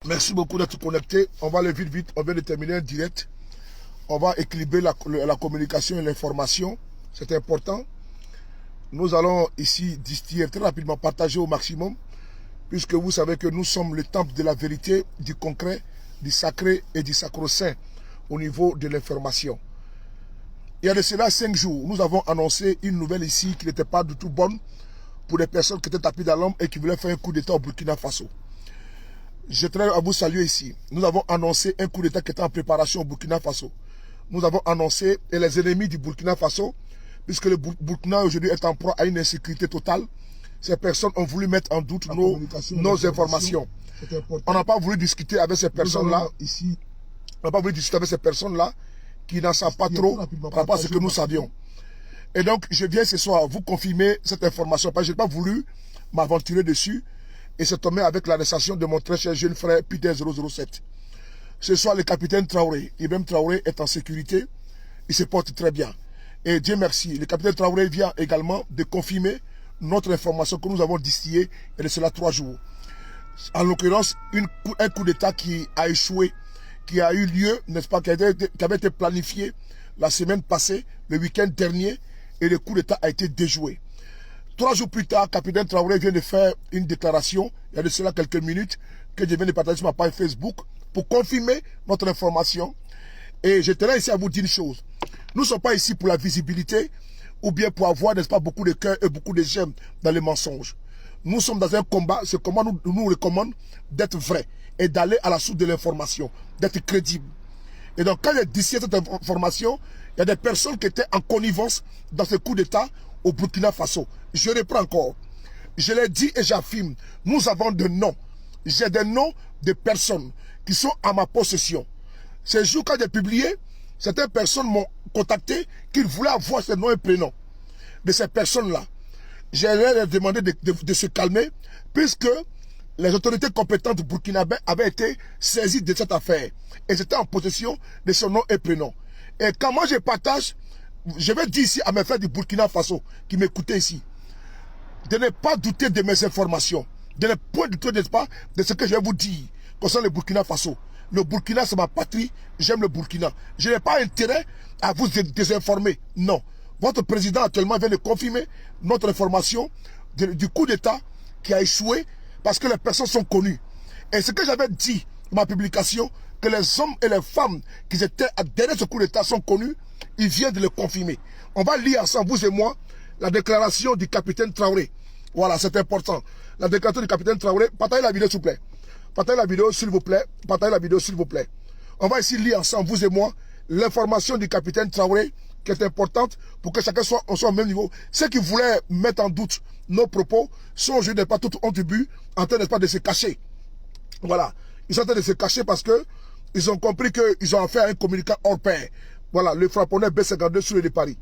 Merci beaucoup d'être connecté. On va aller vite. On vient de terminer un direct. On va équilibrer la communication et l'information. C'est important. Nous allons ici distiller très rapidement, partager au maximum, puisque vous savez que nous sommes le temple de la vérité, du concret, du sacré et du sacro-saint au niveau de l'information. Il y a de cela 5 jours, nous avons annoncé une nouvelle ici qui n'était pas du tout bonne pour les personnes qui étaient tapées dans l'homme et qui voulaient faire un coup d'État au Burkina Faso. Je tiens à vous saluer ici. Nous avons annoncé un coup d'État qui était en préparation au Burkina Faso. Nous avons annoncé, et les ennemis du Burkina Faso, puisque le Burkina aujourd'hui est en proie à une insécurité totale, ces personnes ont voulu mettre en doute nos informations. On n'a pas voulu discuter avec ces personnes-là ici. On n'a pas voulu discuter avec ces personnes-là qui n'en savent pas trop par rapport à ce que nous savions. Et donc, je viens ce soir vous confirmer cette information, parce que je n'ai pas voulu m'aventurer dessus et se tomber avec l'arrestation de mon très cher jeune frère Peter 007. Ce soir, le capitaine Traoré, Ibrahim Traoré est en sécurité, il se porte très bien. Et Dieu merci, le capitaine Traoré vient également de confirmer notre information que nous avons distillée il y a de cela 3 jours. En l'occurrence, un coup d'État qui a échoué, qui a eu lieu, n'est-ce pas, qui avait été planifié la semaine passée, le week-end dernier, et le coup d'État a été déjoué. 3 jours plus tard, capitaine Traoré vient de faire une déclaration, il y a de cela quelques minutes, que je viens de partager sur ma page Facebook, pour confirmer notre information. Et je tenais ici à vous dire une chose. Nous ne sommes pas ici pour la visibilité, ou bien pour avoir, n'est-ce pas, beaucoup de cœurs et beaucoup de j'aime dans les mensonges. Nous sommes dans un combat, ce combat nous recommande d'être vrai et d'aller à la source de l'information, d'être crédible. Et donc, quand j'ai dit cette information, il y a des personnes qui étaient en connivence dans ce coup d'État au Burkina Faso. Je reprends encore. Je l'ai dit et j'affirme, nous avons des noms. J'ai des noms de personnes qui sont à ma possession. Ces jours, quand j'ai publié, certaines personnes m'ont contacté qu'ils voulaient avoir ces noms et prénoms de ces personnes-là. J'ai leur demandé de se calmer, puisque les autorités compétentes burkinabé avaient été saisies de cette affaire. Et j'étais en possession de son nom et prénom. Et quand moi je partage, je vais dire ici à mes frères du Burkina Faso qui m'écoutaient ici, de ne pas douter de mes informations, de ne point douter, n'est-ce pas, de ce que je vais vous dire concernant le Burkina Faso. Le Burkina, c'est ma patrie, j'aime le Burkina. Je n'ai pas intérêt à vous désinformer, non. Votre président actuellement vient de confirmer notre information du coup d'État qui a échoué parce que les personnes sont connues. Et ce que j'avais dit dans ma publication, que les hommes et les femmes qui étaient derrière ce coup d'État sont connus, ils viennent de le confirmer. On va lire ensemble, vous et moi, la déclaration du capitaine Traoré. Voilà, c'est important. La déclaration du capitaine Traoré. Partagez la vidéo, s'il vous plaît. Partagez la vidéo, s'il vous plaît. Partagez la vidéo, s'il vous plaît. On va ici lire ensemble, vous et moi, l'information du capitaine Traoré, qui est importante pour que chacun soit au même niveau. Ceux qui voulaient mettre en doute nos propos sont aujourd'hui pas tout au début en train, n'est-ce pas, de se cacher. Voilà. Ils sont en train de se cacher parce que ils ont compris qu'ils ont affaire à un communicant hors pair. Voilà, le frapponneur B52 sur le de Paris.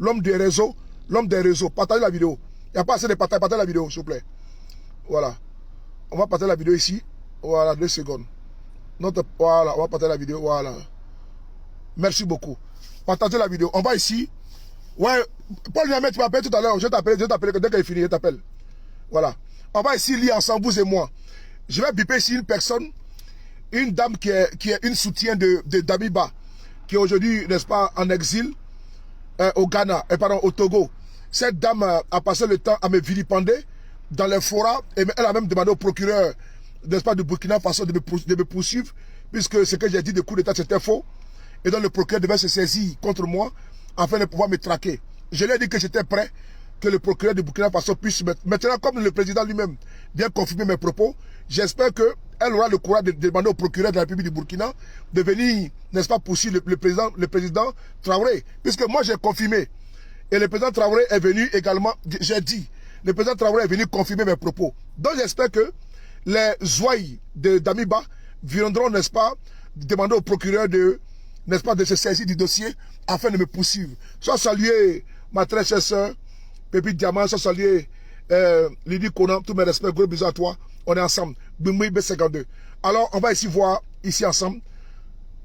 L'homme des réseaux, partagez la vidéo. Il n'y a pas assez de partage, partagez la vidéo, s'il vous plaît. Voilà. On va partager la vidéo ici. Voilà, 2 secondes. Voilà, on va partager la vidéo. Voilà. Merci beaucoup. Partagez la vidéo. On va ici. Ouais, Paul Niamé, tu m'appelles tout à l'heure. Je t'appelle dès qu'elle est finie, je t'appelle. Voilà. On va ici lire ensemble, vous et moi. Je vais biper ici une personne, une dame qui est une soutien de Damiba, qui est aujourd'hui, n'est-ce pas, en exil au Ghana, pardon, au Togo. Cette dame a passé le temps à me vilipender dans les forats, et elle a même demandé au procureur, n'est-ce pas, du Burkina Faso de me poursuivre, puisque ce que j'ai dit de coup d'État, c'était faux. Et donc le procureur devait se saisir contre moi afin de pouvoir me traquer. Je lui ai dit que j'étais prêt, que le procureur du Burkina Faso puisse maintenant, comme le président lui-même vient confirmer mes propos, j'espère qu'elle aura le courage de demander au procureur de la République du Burkina de venir, n'est-ce pas, poursuivre le président Traoré. Puisque moi j'ai confirmé. Et le président Traoré est venu également, j'ai dit, le président Traoré est venu confirmer mes propos. Donc j'espère que les ouailles d'Amiba viendront, n'est-ce pas, demander au procureur de, n'est-ce pas, de se saisir du dossier afin de me poursuivre. Sois salué, ma très chère soeur, Pépite Diamant, sois salué, Lydie Conan, tous mes respects, gros bisous à toi. On est ensemble. Bimoui B52. Alors, on va ici voir, ici ensemble,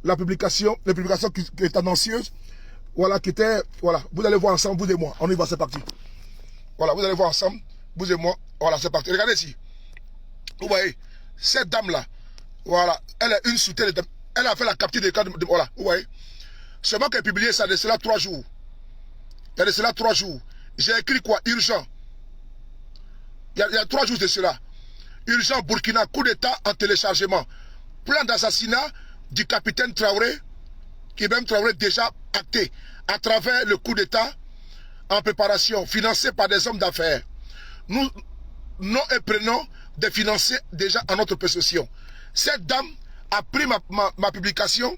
la publication qui est annoncieuse. Voilà, qui était, voilà, vous allez voir ensemble, vous et moi. On y va, c'est parti. Voilà, vous allez voir ensemble, vous et moi. Voilà, c'est parti. Regardez ici. Vous voyez, cette dame-là, Voilà. Elle est une soutienne. Elle a fait la capture des cas de voilà. Vous voyez. C'est moi qui ai publié ça de cela 3 jours. Il y a de cela 3 jours. J'ai écrit quoi? Urgent. Il y a 3 jours de cela. Urgent Burkina, coup d'état en téléchargement. Plan d'assassinat du capitaine Traoré, Ibrahim Traoré déjà acté à travers le coup d'état en préparation, financé par des hommes d'affaires. Nous, nom et prénom des financiers déjà en notre possession. Cette dame a pris ma publication.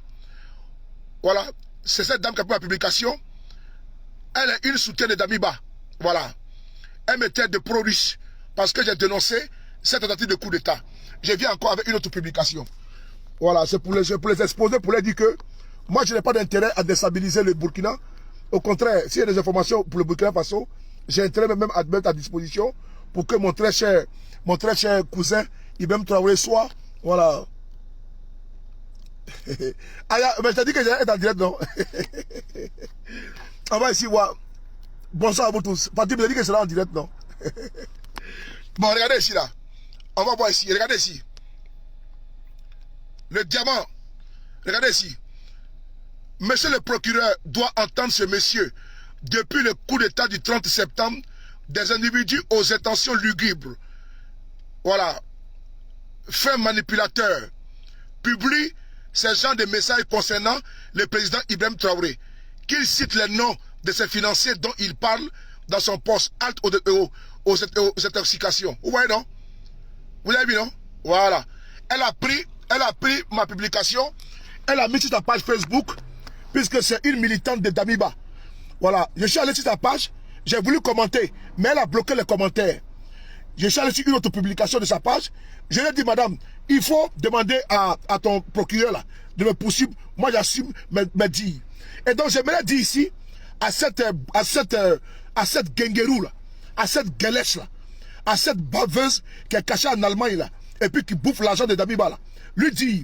Voilà. C'est cette dame qui a pris ma publication. Elle est une soutienne de Damiba. Voilà. Elle m'était de pro-riche parce que j'ai dénoncé cette tentative de coup d'état. Je viens encore avec une autre publication. Voilà, c'est pour les exposer, pour les dire que moi, je n'ai pas d'intérêt à déstabiliser le Burkina. Au contraire, s'il y a des informations pour le Burkina Faso, j'ai intérêt même à mettre à disposition pour que mon très cher cousin, Ibrahim Traoré, soit, voilà. Ah, mais je t'ai dit que j'allais être en direct, non? On va ici voir. Bonsoir à vous tous. Fatih me dit que je serai en direct, non? Bon, regardez ici, là. On va voir ici. Regardez ici. Le diamant. Regardez ici. Monsieur le procureur doit entendre ce monsieur. Depuis le coup d'état du 30 septembre, des individus aux intentions lugubres. Voilà. Fin manipulateur. Publie ces genres de messages concernant le président Ibrahim Traoré. Qu'il cite les noms de ses financiers dont il parle dans son poste halte aux intoxications. Vous voyez, non? Vous l'avez vu, non? Voilà. Elle a pris ma publication, elle a mis sur sa page Facebook, puisque c'est une militante de Damiba. Voilà. Je suis allé sur sa page, j'ai voulu commenter, mais elle a bloqué les commentaires. Je suis allé sur une autre publication de sa page. Je lui ai dit, madame, il faut demander à ton procureur là, de me poursuivre. Moi, j'assume me dire. Et donc, j'aimerais dire ici, à cette guenguerou là, à cette guélèche là, à cette baveuse qui est cachée en Allemagne là, et puis qui bouffe l'argent de Damiba là, lui dire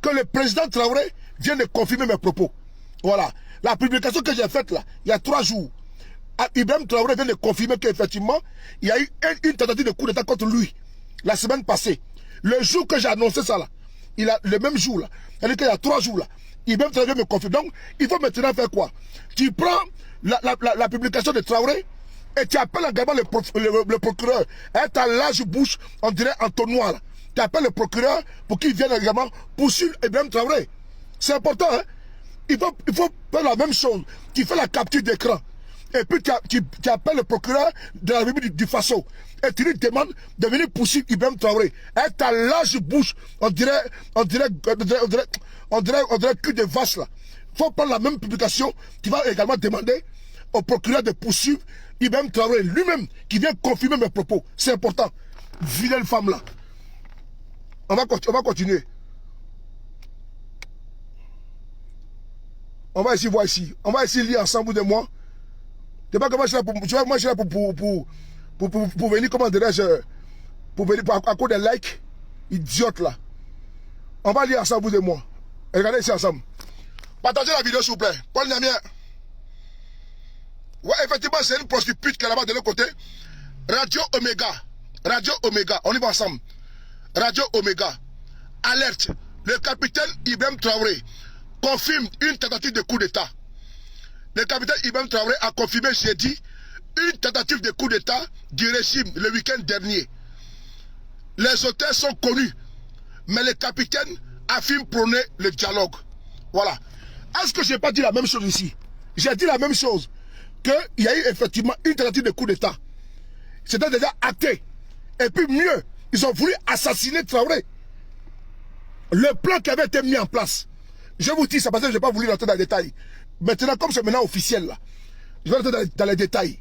que le président Traoré vient de confirmer mes propos. Voilà. La publication que j'ai faite là, il y a 3 jours, Ibrahim Traoré vient de confirmer qu'effectivement, il y a eu une tentative de coup d'état contre lui, la semaine passée. Le jour que j'ai annoncé ça là, le même jour là, c'est-à-dire qu'il y a 3 jours là, Ibrahim Traoré me confirme. Donc, il faut maintenant faire quoi? Tu prends la publication de Traoré et tu appelles également le procureur. Et ta large bouche, on dirait entonnoir là. Tu appelles le procureur pour qu'il vienne également poursuivre Ibrahim Traoré. C'est important, hein? Il faut faire la même chose. Tu fais la capture d'écran. Et puis tu appelles le procureur de la République du Faso. Et tu lui demandes de venir poursuivre Ibrahim Traoré. Et ta large bouche, on dirait cul de vache là. Il faut prendre la même publication. Tu vas également demander au procureur de poursuivre Ibrahim Traoré lui-même qui vient confirmer mes propos. C'est important. Vilaine femme là. On va continuer. On va ici voir ici. On va ici lire ensemble de moi. C'est pas que moi je suis là pour venir, comment dirais-je, pour venir à cause des likes, idiote là. On va lire ensemble de moi. Et regardez ici ensemble. Partagez la vidéo s'il vous plaît. Paul Namien. Ouais, effectivement, c'est une prostituée qui est là-bas de l'autre côté. Radio Omega. On y va ensemble. Radio Omega. Alerte. Le capitaine Ibrahim Traoré confirme une tentative de coup d'état. Le capitaine Ibrahim Traoré a confirmé jeudi une tentative de coup d'état du régime le week-end dernier. Les auteurs sont connus, mais le capitaine affirme prôner le dialogue. Voilà. Est-ce que je n'ai pas dit la même chose ici? J'ai dit la même chose. Qu'il y a eu effectivement une tentative de coup d'état. C'était déjà acté. Et puis mieux, ils ont voulu assassiner Traoré. Le plan qui avait été mis en place. Je vous dis ça parce que je n'ai pas voulu rentrer dans les détails. Maintenant, comme c'est maintenant officiel là, je vais rentrer dans les détails.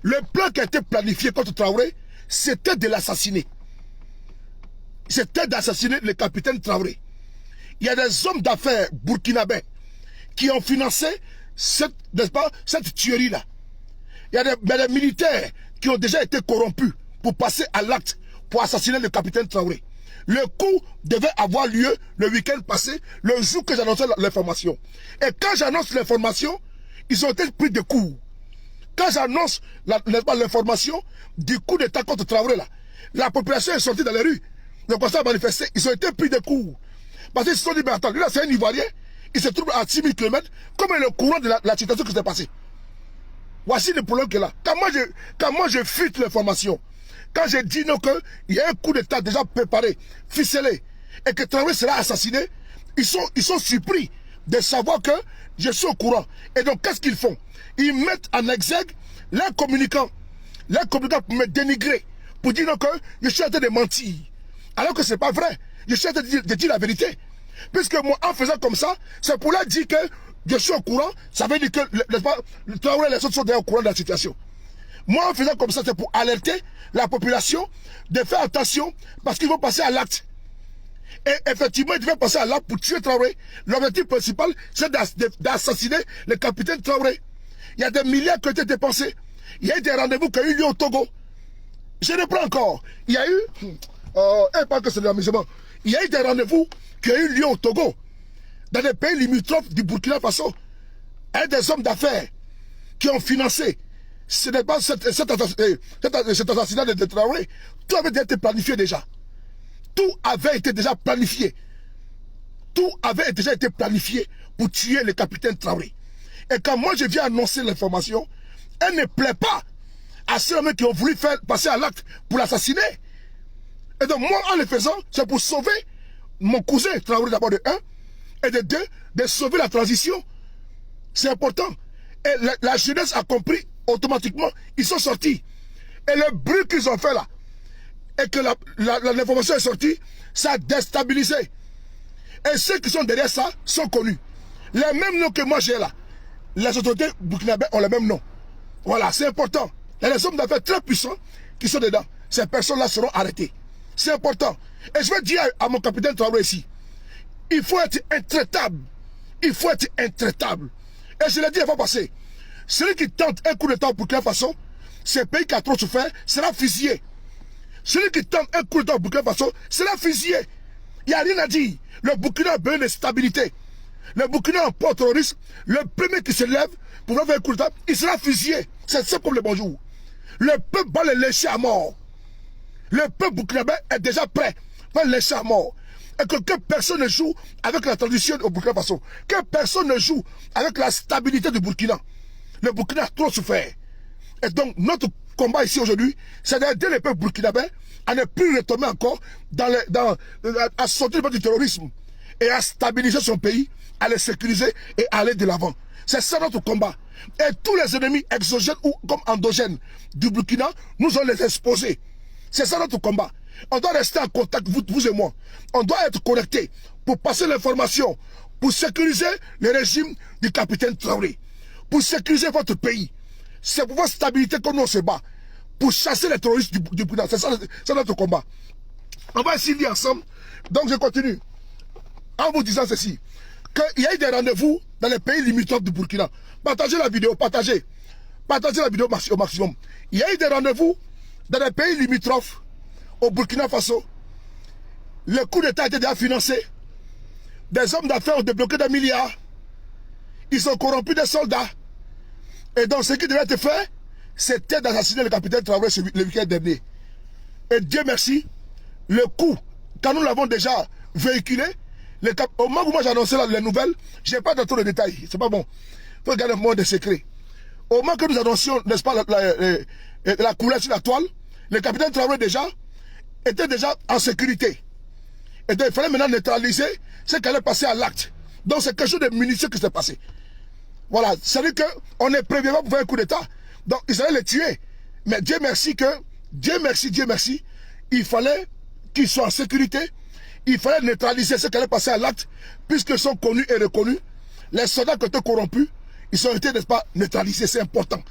Le plan qui a été planifié contre Traoré, c'était de l'assassiner. C'était d'assassiner le capitaine Traoré. Il y a des hommes d'affaires burkinabés qui ont financé cette tuerie là. Il y a des militaires qui ont déjà été corrompus pour passer à l'acte pour assassiner le capitaine Traoré. Le coup devait avoir lieu le week-end passé, le jour que j'annonçais l'information. Et quand j'annonce l'information, ils ont été pris de court. Quand j'annonce l'information du coup d'état contre Traoré là, la population est sortie dans les rues. Le constat a manifesté, ils ont été pris de court. Parce qu'ils se sont dit, mais attends, lui là c'est un Ivoirien, il se trouve à 6000 km, comment est le courant de la situation qui s'est passée? Voici le problème qui est là. Quand moi je fuite l'information, quand je dis non qu'il y a un coup d'État déjà préparé, ficelé, et que Traoré sera assassiné, ils sont surpris de savoir que je suis au courant. Et donc qu'est-ce qu'ils font? Ils mettent en exergue leurs communicants pour me dénigrer, pour dire non que je suis en train de mentir. Alors que ce n'est pas vrai. Je suis en train de dire la vérité. Puisque moi, en faisant comme ça, c'est pour leur dire que je suis au courant, ça veut dire que le Traoré et les autres sont déjà au courant de la situation. Moi, en faisant comme ça, c'est pour alerter la population de faire attention parce qu'ils vont passer à l'acte. Et effectivement, ils devaient passer à l'acte pour tuer Traoré. L'objectif principal, c'est d'assassiner le capitaine Traoré. Il y a des milliards qui ont été dépensés. Il y a eu des rendez-vous qui ont eu lieu au Togo. Je ne prends encore. Il y a eu... pas que c'est de l'amusement. Il y a eu des rendez-vous qui ont eu lieu au Togo, dans les pays limitrophes du Burkina Faso, avec des hommes d'affaires qui ont financé. Ce n'est pas cet assassinat de Traoré. Tout avait déjà été planifié déjà. Tout avait été déjà planifié. Tout avait déjà été planifié pour tuer le capitaine Traoré. Et quand moi je viens annoncer l'information, elle ne plaît pas à ceux qui ont voulu faire passer à l'acte pour l'assassiner. Et donc moi en le faisant, c'est pour sauver mon cousin Traoré d'abord de 1 et de 2, de sauver la transition. C'est important. Et la jeunesse a compris automatiquement, ils sont sortis. Et le bruit qu'ils ont fait là, et que l'information est sortie, ça a déstabilisé. Et ceux qui sont derrière ça sont connus. Les mêmes noms que moi j'ai là. Les autorités burkinabées ont les mêmes noms. Voilà, c'est important. Il y a des hommes d'affaires très puissants qui sont dedans. Ces personnes-là seront arrêtées. C'est important. Et je vais dire à mon capitaine Traoré ici, il faut être intraitable. Il faut être intraitable. Et je l'ai dit la fois passée, celui qui tente un coup d'État au Burkina Faso, ce pays qui a trop souffert, sera fusillé. Celui qui tente un coup d'État au Burkina Faso sera fusillé. Il n'y a rien à dire. Le Burkina a besoin de stabilité. Le Burkina en port terroriste, le premier qui se lève pour faire un coup d'État, il sera fusillé. C'est ça comme le bonjour. Le peuple va le lécher à mort. Le peuple burkinabé est déjà prêt pour le lécher à mort. Et que personne ne joue avec la transition au Burkina Faso. Que personne ne joue avec la stabilité du Burkina. Le Burkina a trop souffert. Et donc, notre combat ici aujourd'hui, c'est d'aider les peuples burkinabés à ne plus retomber encore à sortir du terrorisme et à stabiliser son pays, à le sécuriser et à aller de l'avant. C'est ça notre combat. Et tous les ennemis exogènes ou comme endogènes du Burkina, nous allons les exposer. C'est ça notre combat. On doit rester en contact, vous et moi. On doit être connectés pour passer l'information, pour sécuriser le régime du capitaine Traoré, pour sécuriser votre pays. C'est pour votre stabilité que nous on se bat, pour chasser les terroristes du Burkina. C'est ça notre combat. On va essayer ensemble. Donc je continue. En vous disant ceci, qu'il y a eu des rendez-vous dans les pays limitrophes du Burkina. Partagez la vidéo, partagez. Partagez la vidéo au maximum. Il y a eu des rendez-vous dans les pays limitrophes au Burkina Faso. Le coup d'État a été déjà financé. Des hommes d'affaires ont débloqué des milliards. Ils ont corrompu des soldats. Et donc ce qui devait être fait, c'était d'assassiner le capitaine Traoré le week-end dernier. Et Dieu merci, le coup, quand nous l'avons déjà véhiculé, au moment où moi j'ai annoncé les nouvelles, je n'ai pas de trop de détails. C'est pas bon. Il faut garder un moment de secret. Au moment que nous annoncions, n'est-ce pas, la couleur sur la toile, le capitaine Traoré déjà était déjà en sécurité. Et donc il fallait maintenant neutraliser ce qui allait passer à l'acte. Donc c'est quelque chose de minutieux qui s'est passé. Voilà, c'est-à-dire qu'on est prévenu pour faire un coup d'État. Donc ils allaient les tuer. Mais Dieu merci, il fallait qu'ils soient en sécurité. Il fallait neutraliser ce qui allait passer à l'acte, puisqu'ils sont connus et reconnus. Les soldats qui étaient corrompus, ils ont été, n'est-ce pas, neutralisés. C'est important.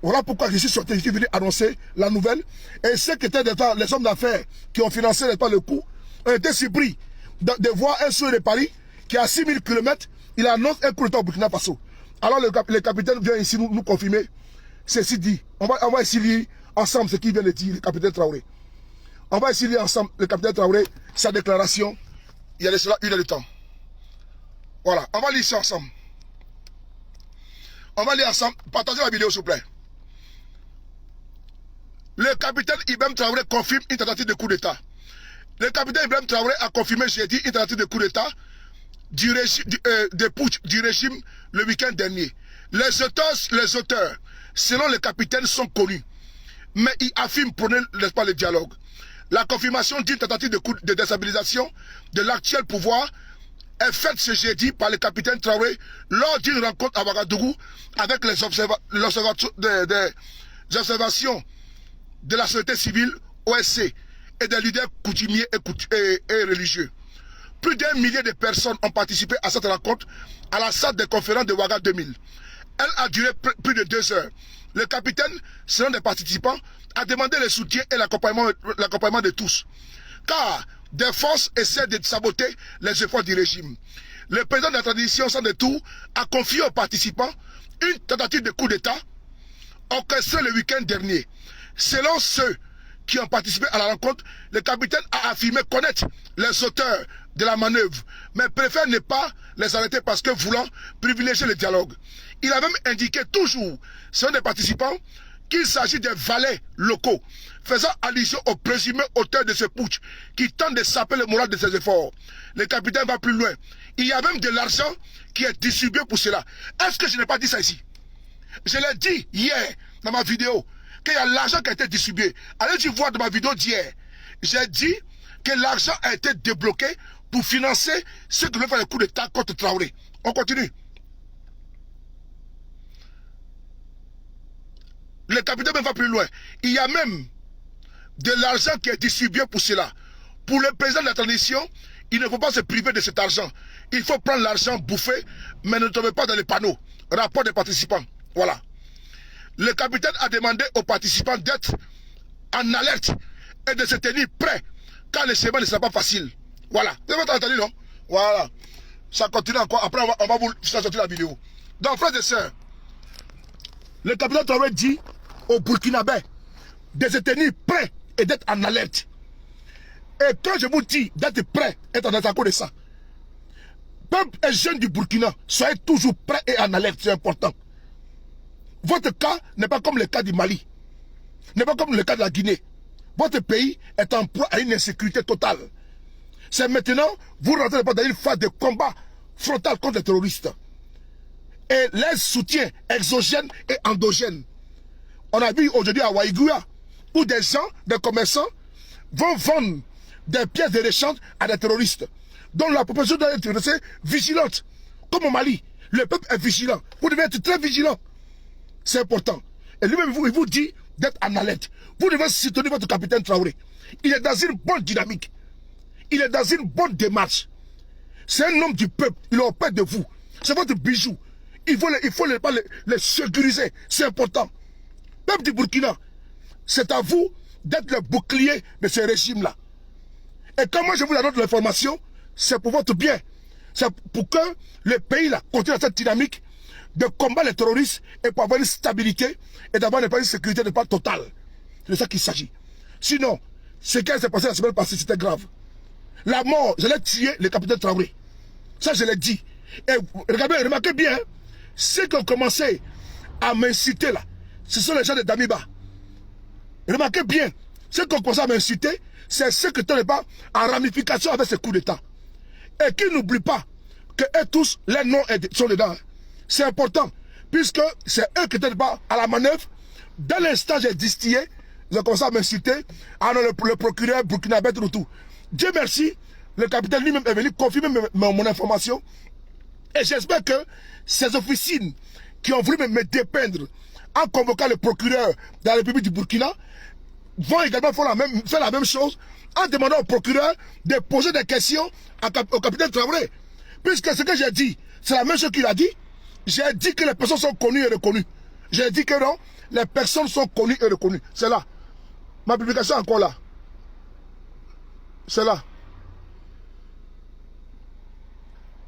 Voilà pourquoi je suis sorti, je suis venu annoncer la nouvelle. Et ceux qui étaient les hommes d'affaires qui ont financé, n'est-ce pas, le coup, ont été surpris de voir un soeur de Paris qui est à 6000 km, il annonce un coup d'État au Burkina Faso. Alors le capitaine vient ici nous confirmer. Ceci dit, on va essayer de lire ensemble ce qu'il vient de dire, le capitaine Traoré. On va essayer de lire ensemble le capitaine Traoré, sa déclaration. Il y a de cela 1 heure de temps. Voilà, on va lire ça ensemble. On va lire ensemble. Partagez la vidéo s'il vous plaît. Le capitaine Ibrahim Traoré confirme une tentative de coup d'État. Le capitaine Ibrahim Traoré a confirmé jeudi une tentative de coup d'État de putsch du régime le week-end dernier. Les auteurs, selon le capitaine, sont connus. Mais ils affirment prôner le dialogue. La confirmation d'une tentative de déstabilisation de l'actuel pouvoir est faite ce jeudi par le capitaine Traoré lors d'une rencontre à Ouagadougou avec les observations de la société civile OSC et des leaders coutumiers et religieux. Plus d'1 millier de personnes ont participé à cette rencontre à la salle de conférence de Ouaga 2000. Elle a duré plus de 2 heures. Le capitaine, selon des participants, a demandé le soutien et l'accompagnement de tous. Car des forces essaient de saboter les efforts du régime. Le président de la transition sans détour a confié aux participants une tentative de coup d'État orchestrée le week-end dernier. Selon ceux qui ont participé à la rencontre, le capitaine a affirmé connaître les auteurs de la manœuvre, mais préfère ne pas les arrêter parce que voulant privilégier le dialogue. Il a même indiqué toujours, selon des participants, qu'il s'agit des valets locaux, faisant allusion aux présumés auteurs de ce putsch qui tentent de saper le moral de ses efforts. Le capitaine va plus loin. Il y a même de l'argent qui est distribué pour cela. Est-ce que je n'ai pas dit ça ici? Je l'ai dit hier dans ma vidéo, qu'il y a l'argent qui a été distribué. Allez-y voir dans ma vidéo d'hier. J'ai dit que l'argent a été débloqué pour financer ceux qui veulent faire le coup d'État contre Traoré. On continue. Le capitaine même va plus loin. Il y a même de l'argent qui est distribué pour cela. Pour le président de la transition, il ne faut pas se priver de cet argent. Il faut prendre l'argent bouffé, mais ne tombez pas dans les panneaux. Rapport des participants. Voilà. Le capitaine a demandé aux participants d'être en alerte et de se tenir prêts quand le chemin ne sera pas facile. Voilà. Vous avez entendu, non? Voilà. Ça continue encore. Après, on va vous sortir la vidéo. Donc, frères et sœurs, le capitaine Traoré dit aux Burkinabés de se tenir prêts et d'être en alerte. Et quand je vous dis d'être prêts et en alerte, à cause de ça, peuple et jeunes du Burkina, soyez toujours prêts et en alerte, c'est important. Votre cas n'est pas comme le cas du Mali, n'est pas comme le cas de la Guinée. Votre pays est en proie à une insécurité totale. C'est maintenant, vous rentrez dans une phase de combat frontal contre les terroristes. Et les soutiens exogènes et endogènes. On a vu aujourd'hui à Waïgoua, où des gens, des commerçants, vont vendre des pièces de rechange à des terroristes. Donc la population doit être restée vigilante. Comme au Mali, le peuple est vigilant. Vous devez être très vigilant. C'est important. Et lui-même, il vous dit d'être en alerte. Vous devez soutenir votre capitaine Traoré. Il est dans une bonne dynamique. Il est dans une bonne démarche. C'est un homme du peuple. Il est auprès de vous. C'est votre bijou. Il faut les sécuriser. C'est important. Peuple du Burkina, c'est à vous d'être le bouclier de ce régime-là. Et quand moi je vous donne l'information, c'est pour votre bien. C'est pour que le pays-là continue dans cette dynamique de combattre les terroristes et pour avoir une stabilité et d'avoir une sécurité de part totale. C'est de ça qu'il s'agit. Sinon, ce qui s'est passé la semaine passée, c'était grave. La mort, je l'ai tué le capitaine Traoré. Ça, je l'ai dit. Et regardez, remarquez bien, hein, ceux qui ont commencé à m'inciter là, ce sont les gens de Damiba. Remarquez bien, ceux qui ont commencé à m'inciter, c'est ceux qui ne sont pas en ramification avec ce coup d'État. Et qui n'oublient pas que eux tous, les noms sont dedans. C'est important, puisque c'est eux qui n'étaient pas à la manœuvre. Dès l'instant j'ai distillé, ils ont commencé à m'inciter, le procureur burkinabé, tout. Dieu merci, le capitaine lui-même est venu confirmer mon information. Et j'espère que ces officines qui ont voulu me dépeindre en convoquant le procureur de la République du Burkina vont également faire la même chose en demandant au procureur de poser des questions au capitaine Traoré. Puisque ce que j'ai dit, c'est la même chose qu'il a dit. J'ai dit que les personnes sont connues et reconnues. J'ai dit que non, les personnes sont connues et reconnues. C'est là. Ma publication est encore là. C'est là.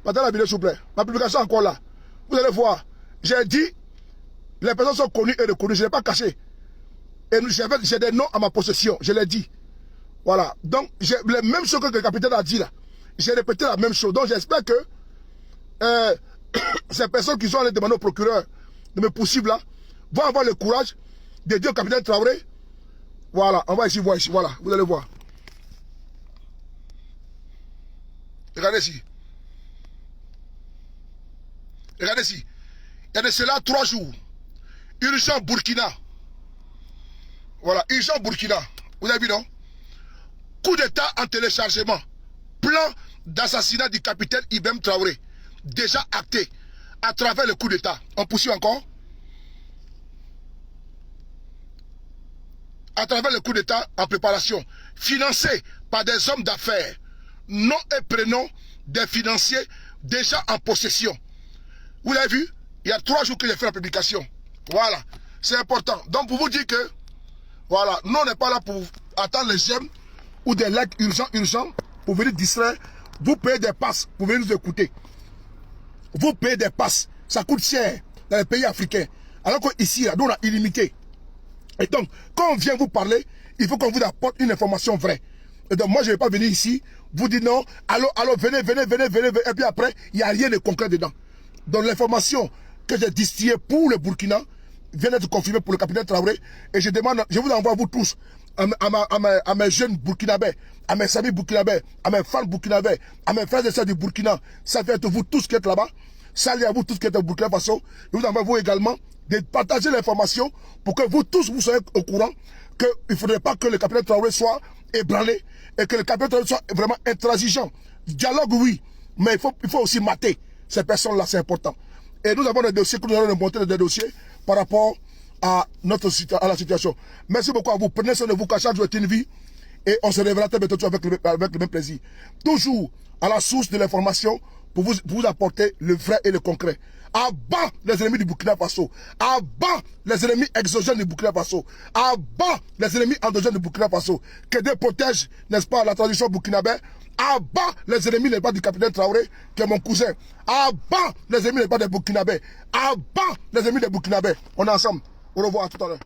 Maintenant la vidéo s'il vous plaît. Ma publication est encore là. Vous allez voir. J'ai dit, les personnes sont connues et reconnues. Je ne l'ai pas caché. Et j'ai des noms à ma possession. Je l'ai dit. Voilà. Donc, j'ai les mêmes choses que le capitaine a dit là. J'ai répété la même chose. Donc, j'espère que ces personnes qui sont allées demander au procureur de me poursuivre là vont avoir le courage de dire au capitaine Traoré, voilà, on va ici voir ici. Voilà, vous allez voir. Regardez ici. Regardez ici. Il y a de cela 3 jours. Urgent Burkina. Voilà, urgent Burkina. Vous avez vu, non? Coup d'état en téléchargement. Plan d'assassinat du capitaine Ibem Traoré. Déjà acté à travers le coup d'état. On poursuit encore. À travers le coup d'état en préparation. Financé par des hommes d'affaires. Nom et prénom des financiers déjà en possession. Vous l'avez vu? Il y a 3 jours que j'ai fait la publication. Voilà. C'est important. Donc pour vous dire que, voilà, nous on n'est pas là pour attendre les j'aime ou des likes urgents pour venir distraire. Vous payez des passes pour venir nous écouter. Vous payez des passes. Ça coûte cher dans les pays africains. Alors qu'ici, là, nous on a illimité. Et donc, quand on vient vous parler, il faut qu'on vous apporte une information vraie. Et donc moi je ne vais pas venir ici, vous dire non, allô, venez. Et puis après, il n'y a rien de concret dedans. Donc l'information que j'ai distillée pour le Burkina vient d'être confirmée pour le capitaine Traoré. Et je demande, je vous envoie vous tous, à mes jeunes Burkinabés, à mes amis Burkinabés, à mes fans Burkinabés, à mes frères et sœurs du Burkina. Ça fait de vous tous qui êtes là-bas. Salut à vous tous qui êtes au Burkina Faso. Je vous envoie vous également de partager l'information pour que vous tous vous soyez au courant qu'il ne faudrait pas que le capitaine Traoré soit ébranlé et que le capitaine Traoré soit vraiment intransigeant. Dialogue, oui, mais il faut aussi mater ces personnes-là, c'est important. Et nous avons des dossiers que nous allons monter des dossiers par rapport à la situation. Merci beaucoup à vous. Prenez soin de vous, car chaque jour est une vie. Et on se révélera très bientôt avec le même plaisir. Toujours à la source de l'information pour vous apporter le vrai et le concret. À bas les ennemis du Burkina Faso. À bas les ennemis exogènes du Burkina Faso. À bas les ennemis endogènes du Burkina Faso. Que Dieu protège, n'est-ce pas, la tradition burkinabé. À bas les ennemis n'est pas du capitaine Traoré, qui est mon cousin. À bas les ennemis n'est pas des Burkinabés. À bas les ennemis des Burkinabés. On est ensemble. Au revoir, à tout à l'heure.